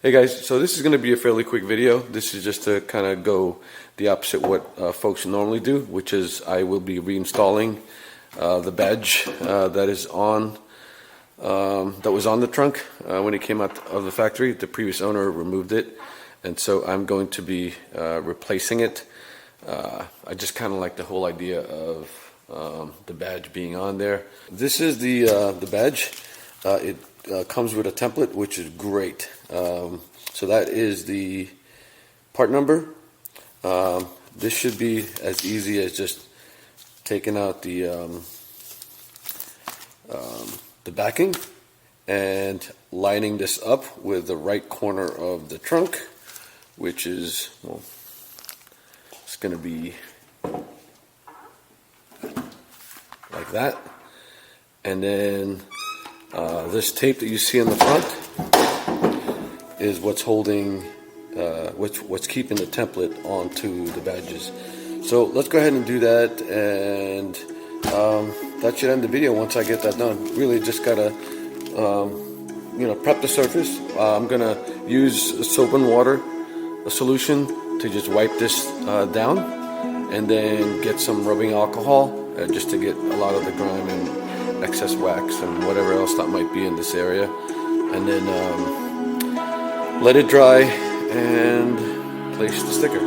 Hey guys, so this is going to be a fairly quick video. This is just to kind of go the opposite what folks normally do, which is I will be reinstalling the badge that is on that was on the trunk when it came out of the factory. The previous owner removed it, and so I'm going to be replacing it. I just kind of like the whole idea of the badge being on there. This is the badge. It comes with a template, which is great. So that is the part number. This should be as easy as just taking out the backing and lining this up with the right corner of the trunk, which is, well, it's going to be like that. And then this tape that you see on the front is what's holding, what's keeping the template onto the badges. So let's go ahead and do that, and that should end the video once I get that done. Really just gotta, prep the surface. I'm gonna use soap and water, a solution, to just wipe this down, and then get some rubbing alcohol just to get a lot of the grime and excess wax and whatever else that might be in this area, and then let it dry and place the sticker.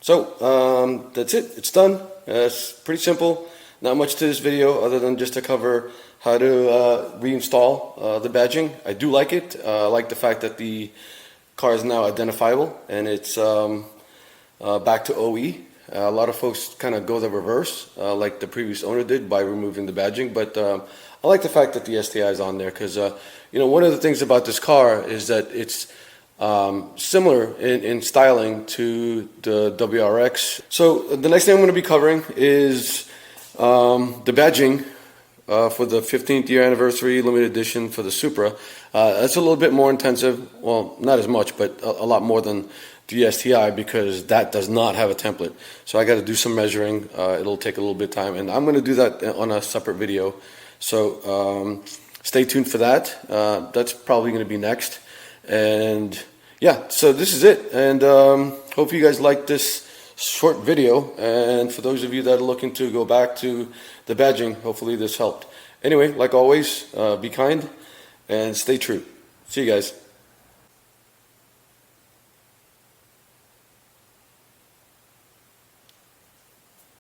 So that's it. It's done. It's pretty simple. Not much to this video other than just to cover how to reinstall the badging. I do like it. I like the fact that the car is now identifiable and it's back to OE. A lot of folks kind of go the reverse, like the previous owner did by removing the badging. But I like the fact that the STI is on there because, one of the things about this car is that it's similar in styling to the WRX. So the next thing I'm going to be covering is the badging for the 15th year anniversary limited edition for the Supra. That's a little bit more intensive. Well, not as much, but a lot more than the STI because that does not have a template. So I got to do some measuring. It'll take a little bit of time, and I'm going to do that on a separate video. So stay tuned for that. That's probably going to be next. And yeah, so this is it, and hope you guys like this short video, and for those of you that are looking to go back to the badging, hopefully this helped. Anyway, like always, be kind and stay true. See you guys.